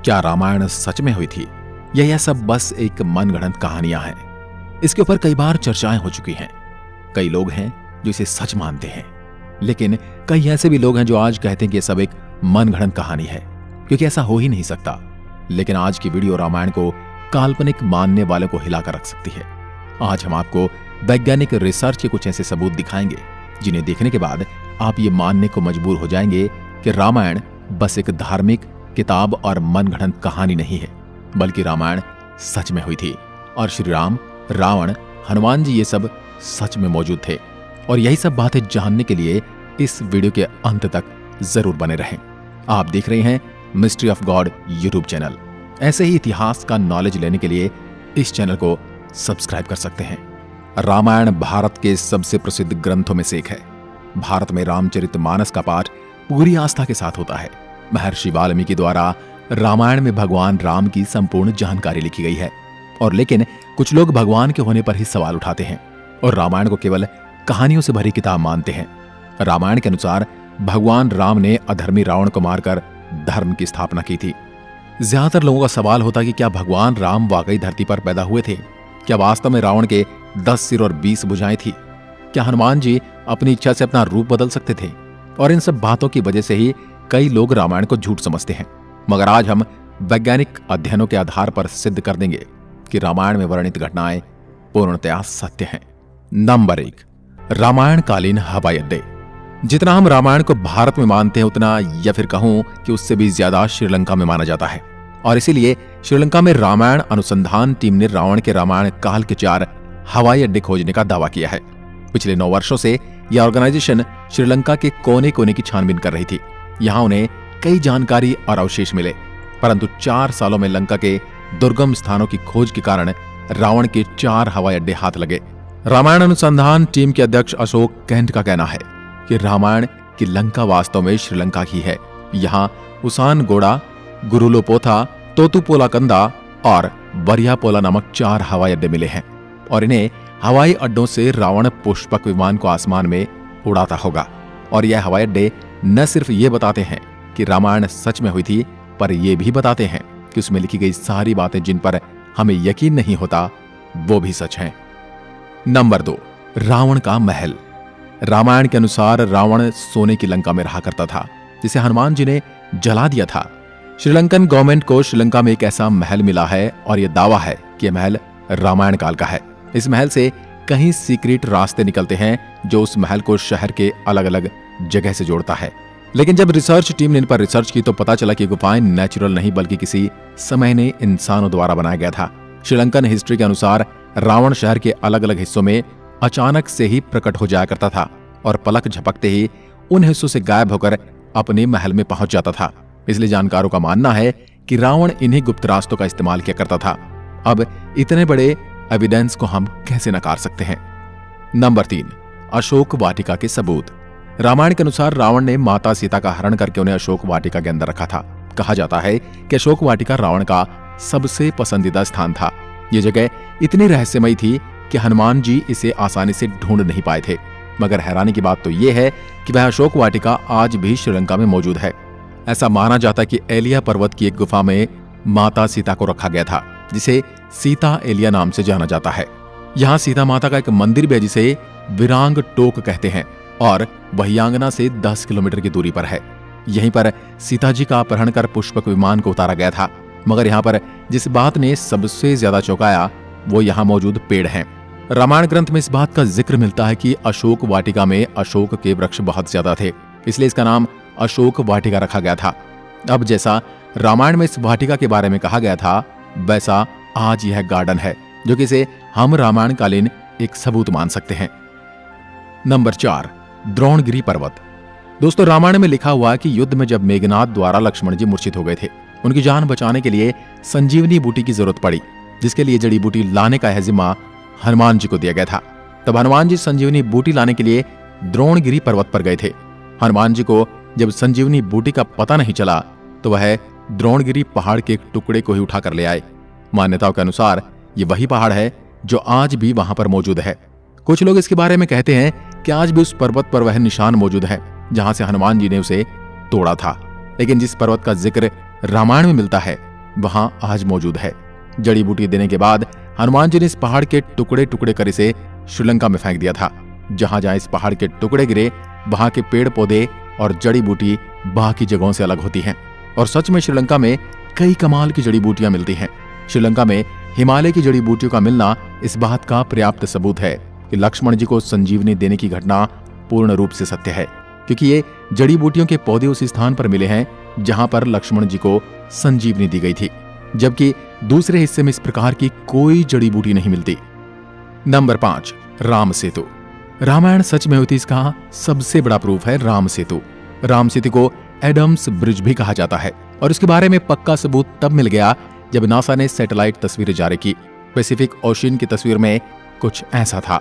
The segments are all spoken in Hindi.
क्या रामायण सच में हुई थी या यह सब बस एक मनगढ़ंत कहानियां हैं? इसके ऊपर कई बार चर्चाएं हो चुकी हैं। कई लोग हैं जो इसे सच मानते हैं, लेकिन कई ऐसे भी लोग हैं जो आज कहते हैं कि यह सब एक मनगढ़ंत कहानी है, क्योंकि ऐसा हो ही नहीं सकता। लेकिन आज की वीडियो रामायण को काल्पनिक मानने वालों को हिलाकर रख सकती है। आज हम आपको वैज्ञानिक रिसर्च के कुछ ऐसे सबूत दिखाएंगे जिन्हें देखने के बाद आप ये मानने को मजबूर हो जाएंगे कि रामायण बस एक धार्मिक किताब और मनगढ़ंत कहानी नहीं है, बल्कि रामायण सच में हुई थी और श्री राम, रावण, हनुमान जी ये सब सच में मौजूद थे। और यही सब बातें जानने के लिए इस वीडियो के अंत तक जरूर बने रहें। आप देख रहे हैं mystery of God YouTube channel. ऐसे ही इतिहास का नॉलेज लेने के लिए इस चैनल को सब्सक्राइब कर सकते हैं। रामायण भारत के सबसे प्रसिद्ध ग्रंथों में से एक है। भारत में रामचरितमानस का पाठ पूरी आस्था के साथ होता है। महर्षि वाल्मीकि द्वारा रामायण में भगवान राम की संपूर्ण जानकारी लिखी गई है। और लेकिन कुछ लोग भगवान के होने पर ही सवाल उठाते हैं और रामायण को केवल कहानियों से भरी किताब मानते हैं। रामायण के अनुसार भगवान राम ने अधर्मी रावण को मारकर धर्म की स्थापना की थी। ज्यादातर लोगों का सवाल होता कि क्या भगवान राम वाकई धरती पर पैदा हुए थे? क्या वास्तव में रावण के 10 सिर और 20 भुजाएं थी? क्या हनुमान जी अपनी इच्छा से अपना रूप बदल सकते थे? और इन सब बातों की वजह से ही कई लोग रामायण को झूठ समझते हैं। मगर आज हम वैज्ञानिक अध्ययनों के आधार पर सिद्ध कर देंगे कि रामायण में वर्णित घटनाएं पूर्णतया सत्य हैं। नंबर 1, रामायण कालीन हवाई अड्डे। जितना हम रामायण को भारत में मानते हैं, उतना या फिर कहूं कि उससे भी ज्यादा श्रीलंका में माना जाता है। और इसीलिए श्रीलंका में रामायण अनुसंधान टीम ने रावण के रामायण काल के 4 हवाई अड्डे खोजने का दावा किया है। पिछले 9 वर्षों से यह ऑर्गेनाइजेशन श्रीलंका के कोने कोने की छानबीन कर रही थी। यहां उन्हें कई जानकारी और अवशेष मिले, परंतु 4 सालों में लंका के दुर्गम स्थानों की खोज के कारण रावण के 4 हवाई अड्डे हाथ लगे। रामायण अनुसंधान टीम के अध्यक्ष अशोक कैंट का कहना है कि रामायण की लंका वास्तव में श्रीलंका की है। यहाँ उसानगोड़ा, गुरुलोपोथा, तोतुपोलाकंदा और बरियापोला नामक 4 हवाई अड्डे मिले हैं और इन्हें हवाई अड्डों से रावण पुष्पक विमान को आसमान में उड़ाता होगा। और यह हवाई अड्डे न सिर्फ ये बताते हैं कि रामायण सच में हुई थी, पर यह भी बताते हैं कि उसमें लिखी गई सारी बातें जिन पर हमें यकीन नहीं होता, वो भी सच हैं। नंबर 2, रावण का महल। रामायण के अनुसार रावण सोने की लंका में रहा करता था, जिसे हनुमान जी ने जला दिया था। श्रीलंकन गवर्नमेंट को श्रीलंका में एक ऐसा महल मिला है और यह दावा है कि यह महल रामायण काल का है। इस महल से कहीं सीक्रेट रास्ते निकलते हैं जो उस महल को शहर के अलग अलग जगह से जोड़ता है। लेकिन जब रिसर्च टीम ने इन पर रिसर्च की तो पता चला कि गुफाएं नेचुरल नहीं बल्कि किसी समय ने इंसानों द्वारा बनाया गया था। श्रीलंकन हिस्ट्री के अनुसार रावण शहर के अलग अलग हिस्सों में अचानक से ही प्रकट हो जाया करता था और पलक झपकते ही उन हिस्सों से गायब होकर अपने महल में पहुंच जाता था। इसलिए जानकारों का मानना है कि रावण इन्हीं गुप्त रास्तों का इस्तेमाल किया करता था। अब इतने बड़े एविडेंस को हम कैसे नकार सकते हैं? नंबर 3, अशोक वाटिका के सबूत। रामायण के अनुसार रावण ने माता सीता का हरण करके उन्हें अशोक वाटिका के अंदर रखा था। कहा जाता है कि अशोक वाटिका रावण का सबसे पसंदीदा स्थान था। यह जगह इतनी रहस्यमयी थी कि हनुमान जी इसे आसानी से ढूंढ नहीं पाए थे। मगर हैरानी की बात तो यह है कि वह अशोक वाटिका आज भी श्रीलंका में मौजूद है। ऐसा माना जाता है कि एलिया पर्वत की एक गुफा में माता सीता को रखा गया था, जिसे सीता एलिया नाम से जाना जाता है। यहाँ सीता माता का एक मंदिर भी है जिसे विरांग टोक कहते हैं और वहियांगना से 10 किलोमीटर की दूरी पर है। यहीं पर सीता जी का अपहरण कर पुष्पक विमान को उतारा गया था। मगर यहाँ पर जिस बात ने सबसे ज्यादा चौंकाया वो यहाँ मौजूद पेड़ हैं। रामायण ग्रंथ में इस बात का जिक्र मिलता है कि अशोक वाटिका में अशोक के वृक्ष बहुत ज्यादा थे, इसलिए इसका नाम अशोक वाटिका रखा गया था। अब जैसा रामायण में इस वाटिका के बारे में कहा गया था, वैसा आज यह गार्डन है, जो कि इसे हम रामायण कालीन एक सबूत मान सकते हैं। नंबर 4, द्रोणगिरी पर्वत। दोस्तों, रामायण में लिखा हुआ है कि युद्ध में जब मेघनाद द्वारा लक्ष्मण जी मूर्छित हो गए थे, उनकी जान बचाने के लिए संजीवनी बूटी की जरूरत पड़ी, जिसके लिए जड़ी बूटी लाने का यह जिम्मा हनुमान जी को दिया गया था। तब हनुमान जी संजीवनी बूटी लाने के लिए द्रोणगिरी पर्वत पर गए थे। हनुमान जी को जब संजीवनी बूटी का पता नहीं चला तो वह द्रोणगिरी पहाड़ के एक टुकड़े को ही उठा कर ले आए। मान्यताओं के अनुसार ये वही पहाड़ है जो आज भी वहां पर मौजूद है। कुछ लोग इसके बारे में कहते हैं कि आज भी उस पर्वत पर वह निशान मौजूद है जहां से हनुमान जी ने उसे तोड़ा था। लेकिन जिस पर्वत का जिक्र रामायण में मिलता है वहां आज मौजूद है। जड़ी बूटी देने के बाद हनुमान जी ने इस पहाड़ के टुकड़े टुकड़े कर इसे श्रीलंका में फेंक दिया था। जहां जहां इस पहाड़ के टुकड़े गिरे वहां के पेड़ पौधे और जड़ी बूटी बाकी जगहों से अलग होती हैं। और सच में श्रीलंका में कई कमाल की जड़ी बूटियां मिलती हैं। श्रीलंका में हिमालय की जड़ी बूटियों का मिलना इस बात का पर्याप्त सबूत है कि लक्ष्मण जी को संजीवनी देने की घटना पूर्ण रूप से सत्य है, क्योंकि ये जड़ी बूटियों के पौधे उस स्थान पर मिले हैं जहां पर लक्ष्मण जी को संजीवनी दी गई थी, जबकि दूसरे हिस्से में इस प्रकार की कोई जड़ी बूटी नहीं मिलती। नंबर 5, राम सेतु। रामायण सच में हुई थी, इसका सबसे बड़ा प्रूफ है राम सेतु। राम सेतु को एडम्स ब्रिज भी कहा जाता है और इसके बारे में पक्का सबूत तब मिल गया जब नासा ने सैटेलाइट तस्वीरें जारी की। पैसिफिक ओशियन की तस्वीर में कुछ ऐसा था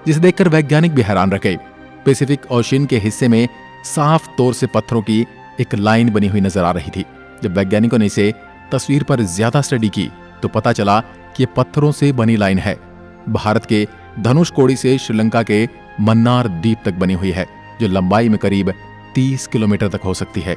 जिसे देखकर वैज्ञानिक भी हैरान रह गए। पैसिफिक ओशियन के हिस्से में साफ तौर से पत्थरों की एक लाइन बनी हुई नजर आ रही थी। जब वैज्ञानिकों ने इसे तस्वीर पर ज्यादा स्टडी की तो पता चला कि ये पत्थरों से बनी लाइन है। भारत के धनुषकोडी से श्रीलंका के मन्नार द्वीप तक बनी हुई है, जो लंबाई में करीब 30 किलोमीटर तक हो सकती है।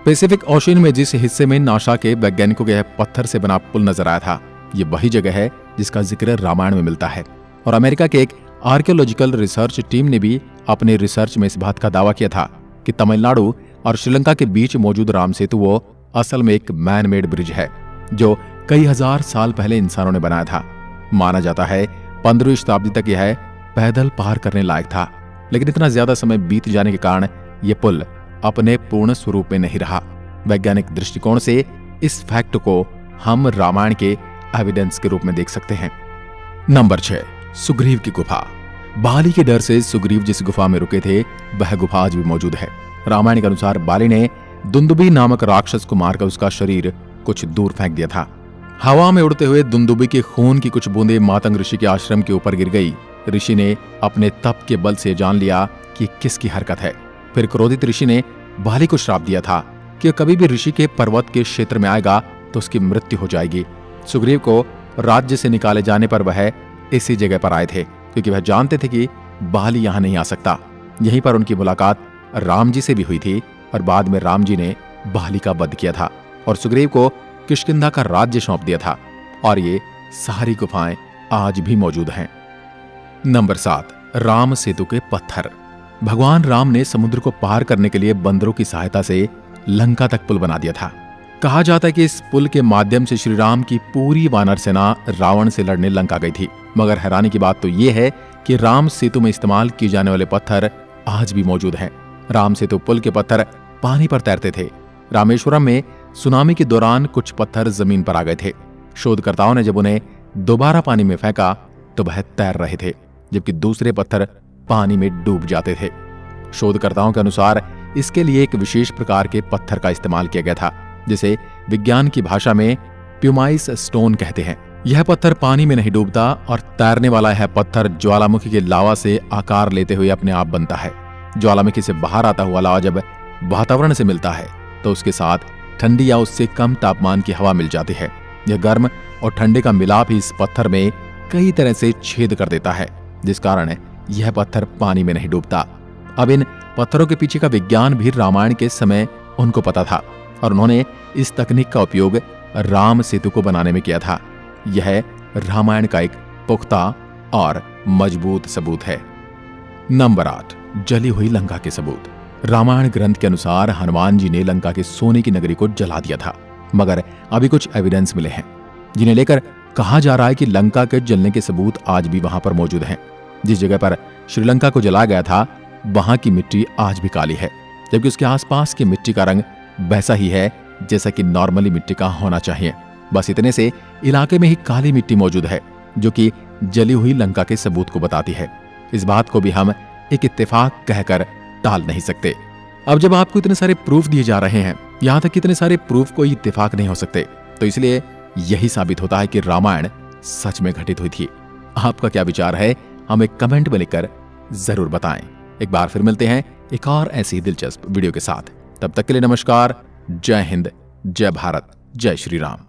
पैसिफिक ओशियन में जिस हिस्से में नासा के वैज्ञानिकों के पत्थर से बना पुल नजर आया था, ये वही जगह है जिसका जिक्र रामायण में मिलता है। और अमेरिका के एक आर्कियोलॉजिकल रिसर्च टीम ने भी अपने रिसर्च में इस बात का दावा किया था कि तमिलनाडु और श्रीलंका के बीच मौजूद राम सेतु वो असल में एक मैन मेड ब्रिज है जो कई हजार साल पहले इंसानों ने बनाया था। माना जाता है 15वीं शताब्दी तक यह पैदल पार करने लायक था, लेकिन इतना ज्यादा समय बीत जाने के कारण यह पुल अपने पूर्ण स्वरूप में नहीं रहा। वैज्ञानिक दृष्टिकोण से इस फैक्ट को हम रामायण के एविडेंस के रूप में देख सकते हैं। नंबर 6, सुग्रीव की गुफा। बाली के डर से सुग्रीव जिस गुफा में रुके थे वह गुफा आज भी मौजूद है। रामायण के अनुसार बाली ने दुंदुबी नामक राक्षस को मारकर उसका शरीर कुछ दूर फेंक दिया था। हवा में उड़ते हुए दुंदुबी के खून की कुछ बूंदें मातंग ऋषि के आश्रम के ऊपर गिर गई। ऋषि ने अपने तप के बल से जान लिया कि किसकी हरकत है। फिर क्रोधित ऋषि ने बाली को श्राप दिया था कि कभी भी ऋषि के पर्वत के क्षेत्र में आएगा तो उसकी मृत्यु हो जाएगी। सुग्रीव को राज्य से निकाले जाने पर वह इसी जगह पर आए थे, क्योंकि वह जानते थे कि बाली यहां नहीं आ सकता। यहीं पर उनकी मुलाकात राम जी से भी हुई थी और बाद में राम जी ने बाली का वध किया था और सुग्रीव को किष्किंधा का राज्य सौंप दिया था। और ये सारी गुफाएं आज भी मौजूद हैं। नंबर 7, राम सेतु के पत्थर। भगवान राम ने समुद्र को पार करने के लिए बंदरों की सहायता से लंका तक पुल बना दिया था। कहा जाता है कि इस पुल के माध्यम से श्री राम की पूरी वानर सेना रावण से लड़ने लंका गई थी। मगर हैरानी की बात तो यह है कि राम सेतु में इस्तेमाल किए जाने वाले पत्थर आज भी मौजूद हैं। राम सेतु पुल के पत्थर पानी पर तैरते थे। रामेश्वरम में सुनामी के दौरान कुछ पत्थर जमीन पर आ गए थे। शोधकर्ताओं ने जब उन्हें दोबारा पानी में फेंका तो वह तैर रहे थे, जबकि दूसरे पत्थर पानी में डूब जाते थे। शोधकर्ताओं के अनुसार इसके लिए एक विशेष प्रकार के पत्थर का इस्तेमाल किया गया था, जिसे विज्ञान की भाषा में प्यूमाइस स्टोन कहते हैं। यह पत्थर पानी में नहीं डूबता और तैरने वाला यह पत्थर ज्वालामुखी के लावा से आकार लेते हुए अपने आप बनता है। ज्वालामुखी से बाहर आता हुआ लावा जब वातावरण से मिलता है तो उसके साथ ठंडी या उससे कम तापमान की हवा मिल जाती है। यह गर्म और ठंडे का मिलाप ही इस पत्थर में कई तरह से छेद कर देता है, जिस कारण यह पत्थर पानी में नहीं डूबता। अब इन पत्थरों के पीछे का विज्ञान भी रामायण के समय उनको पता था और उन्होंने इस तकनीक का उपयोग राम सेतु को बनाने में किया था। यह रामायण का एक पुख्ता और मजबूत सबूत है। नंबर 8, जली हुई लंका के सबूत। रामायण ग्रंथ के अनुसार हनुमान जी ने लंका के सोने की नगरी को जला दिया था, मगर अभी कुछ एविडेंस मिले हैं जिन्हें लेकर कहा जा रहा है कि लंका के जलने के सबूत आज भी वहां पर मौजूद हैं। जिस जगह पर श्रीलंका को जलाया गया था वहां की मिट्टी आज भी काली है, जबकि उसके आसपास की मिट्टी का रंग वैसा ही है जैसा कि नॉर्मली मिट्टी का होना चाहिए। बस इतने से इलाके में ही काली मिट्टी मौजूद है, जो कि जली हुई लंका के सबूत को बताती है। इस बात को भी हम एक इत्तेफाक कहकर टाल नहीं सकते। अब जब आपको इतने सारे प्रूफ दिए जा रहे हैं, यहां तक इतने सारे प्रूफ कोई इत्तेफाक नहीं हो सकते, तो इसलिए यही साबित होता है कि रामायण सच में घटित हुई थी। आपका क्या विचार है हमें कमेंट में लिखकर जरूर बताएं। एक बार फिर मिलते हैं एक और ऐसी दिलचस्प वीडियो के साथ। तब तक के लिए नमस्कार। जय हिंद, जय भारत, जय श्री राम।